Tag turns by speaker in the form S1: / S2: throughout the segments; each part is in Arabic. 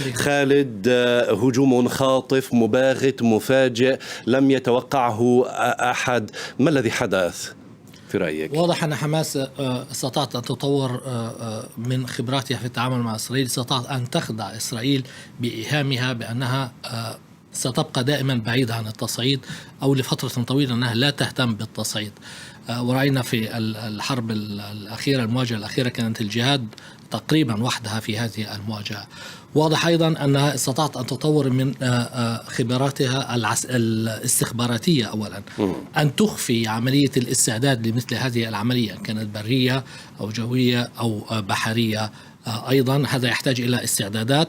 S1: خالد، هجوم خاطف مباغت مفاجئ لم يتوقعه أحد. ما الذي حدث في رأيك؟
S2: واضح أن حماس استطاعت أن تطور من خبراتها في التعامل مع إسرائيل، استطاعت أن تخدع إسرائيل بإيهامها بأنها ستبقى دائما بعيدة عن التصعيد أو لفترة طويلة أنها لا تهتم بالتصعيد. ورأينا في الحرب الأخيرة، المواجهة الأخيرة، كانت الجهاد تقريبا وحدها في هذه المواجهة. واضح أيضا أنها استطاعت أن تطور من خبراتها الاستخباراتية أولا، أن تخفي عملية الاستعداد لمثل هذه العملية، كانت برية أو جوية أو بحرية. أيضا هذا يحتاج إلى استعدادات،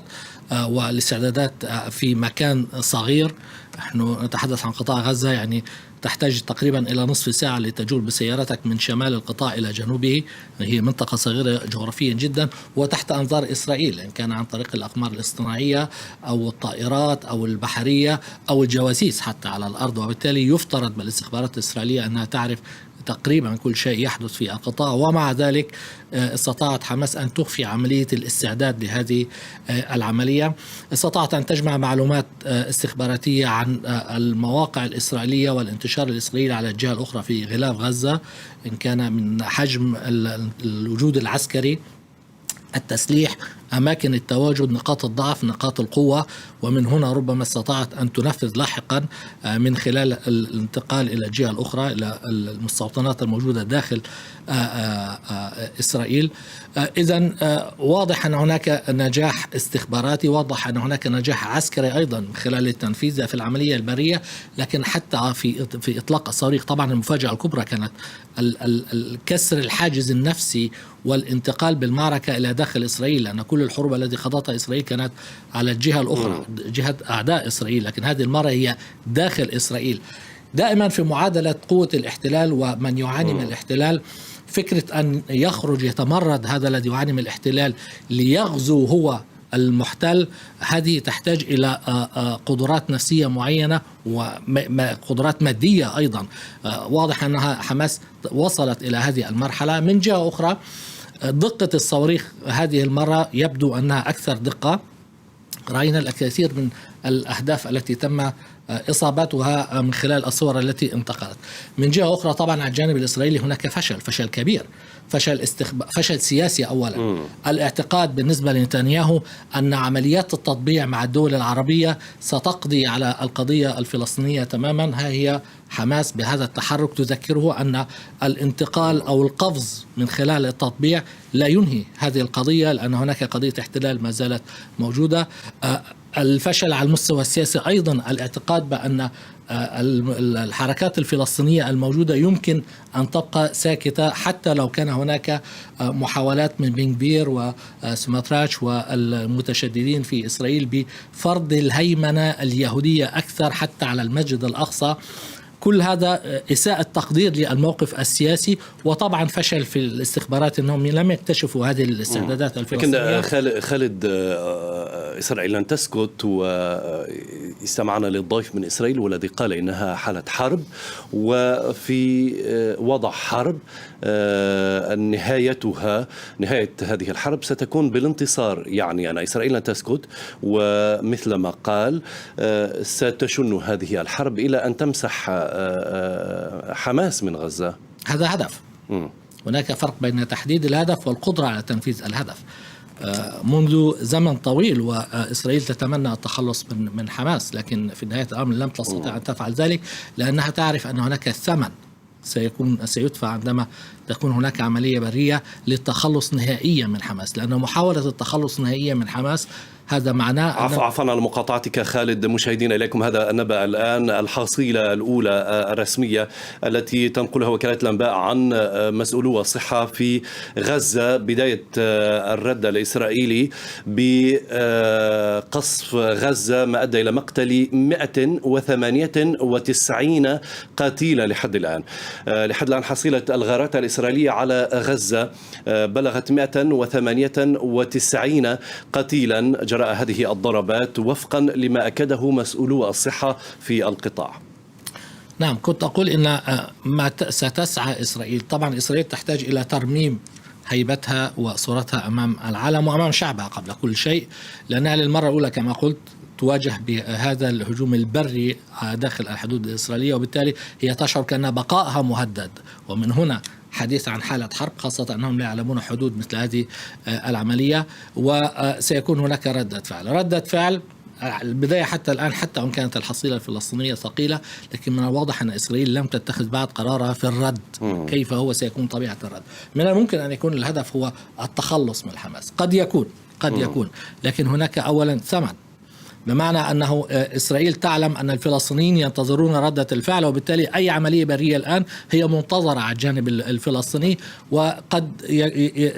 S2: والاستعدادات في مكان صغير. نحن نتحدث عن قطاع غزة، يعني تحتاج تقريبا إلى نصف ساعة لتجول بسيارتك من شمال القطاع إلى جنوبه. هي منطقة صغيرة جغرافيا جدا وتحت أنظار إسرائيل، إن كان عن طريق الأقمار الاصطناعية أو الطائرات أو البحرية أو الجواسيس حتى على الأرض. وبالتالي يفترض بالاستخبارات الإسرائيلية أنها تعرف تقريبا كل شيء يحدث في القطاع. ومع ذلك استطاعت حماس أن تخفي عملية الاستعداد لهذه العملية. استطاعت أن تجمع معلومات استخباراتية عن المواقع الإسرائيلية والانتشار الإسرائيلي على الجهة الأخرى في غلاف غزة، إن كان من حجم الوجود العسكري، التسليح، أماكن التواجد، نقاط الضعف، نقاط القوة. ومن هنا ربما استطاعت أن تنفذ لاحقا من خلال الانتقال إلى الجهة الأخرى، إلى المستوطنات الموجودة داخل إسرائيل. إذن واضح أن هناك نجاح استخباراتي، واضح أن هناك نجاح عسكري أيضا من خلال التنفيذ في العملية البرية. لكن حتى في إطلاق الصواريخ، طبعا المفاجأة الكبرى كانت كسر الحاجز النفسي والانتقال بالمعركة إلى داخل إسرائيل، لأن كل الحروب التي خاضتها إسرائيل كانت على الجهة الأخرى، جهة أعداء إسرائيل، لكن هذه المرة هي داخل إسرائيل. دائما في معادلة قوة الاحتلال ومن يعاني من الاحتلال، فكرة أن يخرج يتمرد هذا الذي يعاني من الاحتلال ليغزو هو المحتل، هذه تحتاج إلى قدرات نفسية معينة وقدرات مادية أيضا. واضح أنها حماس وصلت إلى هذه المرحلة. من جهة أخرى، دقة الصواريخ هذه المرة يبدو أنها أكثر دقة. رأينا الكثير من الأهداف التي تم إصابتها من خلال الصور التي انتقلت. من جهة أخرى طبعا على الجانب الإسرائيلي هناك فشل كبير، فشل سياسي أولا. الاعتقاد بالنسبة لنتنياهو أن عمليات التطبيع مع الدول العربية ستقضي على القضية الفلسطينية تماما. ها هي حماس بهذا التحرك تذكره أن الانتقال أو القفز من خلال التطبيع لا ينهي هذه القضية، لأن هناك قضية احتلال ما زالت موجودة. الفشل على المستوى السياسي أيضا، الاعتقاد بأن الحركات الفلسطينية الموجودة يمكن أن تبقى ساكتة حتى لو كان هناك محاولات من بن غفير وسموتريتش والمتشددين في إسرائيل بفرض الهيمنة اليهودية أكثر حتى على المسجد الأقصى. كل هذا إساءة تقدير للموقف السياسي، وطبعا فشل في الاستخبارات أنهم لم يكتشفوا هذه الاستعدادات الفلسطينية.
S1: لكن خالد، إسرائيل لن تسكت، واستمعنا للضيف من إسرائيل والذي قال إنها حالة حرب، وفي وضع حرب نهاية هذه الحرب ستكون بالانتصار. يعني أن إسرائيل لن تسكت، ومثل ما قال ستشن هذه الحرب إلى أن تمسح حماس من غزة.
S2: هذا هدف. هناك فرق بين تحديد الهدف والقدرة على تنفيذ الهدف. منذ زمن طويل وإسرائيل تتمنى التخلص من حماس، لكن في نهاية الأمر لم تستطع أن تفعل ذلك، لأنها تعرف أن هناك ثمن سيدفع عندما تكون هناك عملية برية للتخلص نهائيا من حماس. لأن محاولة التخلص نهائيا من حماس هذا معناه
S1: عفوا على مقاطعتك خالد. مشاهدين إليكم هذا النبأ الآن، الحصيلة الأولى الرسمية التي تنقلها وكالة الأنباء عن مسؤولو الصحة في غزة. بداية الرد الإسرائيلي بقصف غزة ما أدى إلى مقتل 198 قتيلا لحد الآن. حصيلة الغارات الإسرائيلية على غزة بلغت 198 قتيلا جراء هذه الضربات، وفقا لما أكده مسؤولو الصحة في القطاع.
S2: نعم، كنت أقول إن ما ستسعى إسرائيل، طبعا إسرائيل تحتاج إلى ترميم هيبتها وصورتها أمام العالم وأمام شعبها قبل كل شيء، لأنها للمرة الأولى كما قلت تواجه بهذا الهجوم البري داخل الحدود الإسرائيلية، وبالتالي هي تشعر كأن بقائها مهدد. ومن هنا حديث عن حالة حرب، خاصة أنهم لا يعلمون حدود مثل هذه العملية، وسيكون هناك ردة فعل البداية. حتى الآن حتى وإن كانت الحصيلة الفلسطينية ثقيلة، لكن من الواضح أن إسرائيل لم تتخذ بعد قرارها في الرد. كيف هو سيكون طبيعة الرد؟ من الممكن أن يكون الهدف هو التخلص من حماس، قد يكون، لكن هناك أولا ثمن، بمعنى أنه إسرائيل تعلم أن الفلسطينيين ينتظرون ردة الفعل، وبالتالي أي عملية برية الآن هي منتظرة على الجانب الفلسطيني، وقد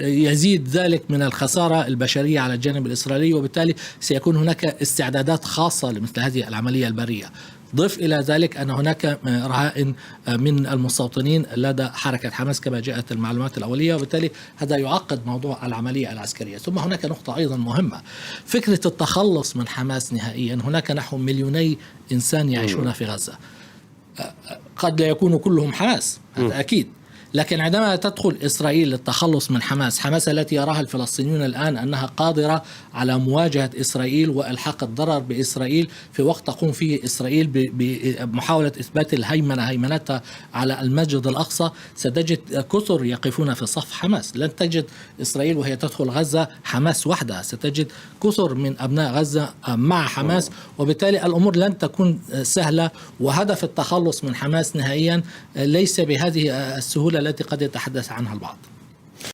S2: يزيد ذلك من الخسارة البشرية على الجانب الإسرائيلي، وبالتالي سيكون هناك استعدادات خاصة لمثل هذه العملية البرية. ضف إلى ذلك أن هناك رهائن من المستوطنين لدى حركة حماس كما جاءت المعلومات الأولية، وبالتالي هذا يعقد موضوع العملية العسكرية. ثم هناك نقطة أيضا مهمة، فكرة التخلص من حماس نهائيا. هناك نحو 2 مليون إنسان يعيشون في غزة، قد لا يكونوا كلهم حماس، هذا أكيد، لكن عندما تدخل إسرائيل للتخلص من حماس التي يراها الفلسطينيون الآن أنها قادرة على مواجهة إسرائيل وإلحاق الضرر بإسرائيل في وقت تقوم فيه إسرائيل بمحاولة إثبات هيمنتها على المسجد الأقصى، ستجد كثر يقفون في صف حماس. لن تجد إسرائيل وهي تدخل غزة حماس وحدها، ستجد كثر من أبناء غزة مع حماس، وبالتالي الأمور لن تكون سهلة. وهدف التخلص من حماس نهائيا ليس بهذه السهولة التي قد يتحدث عنها البعض.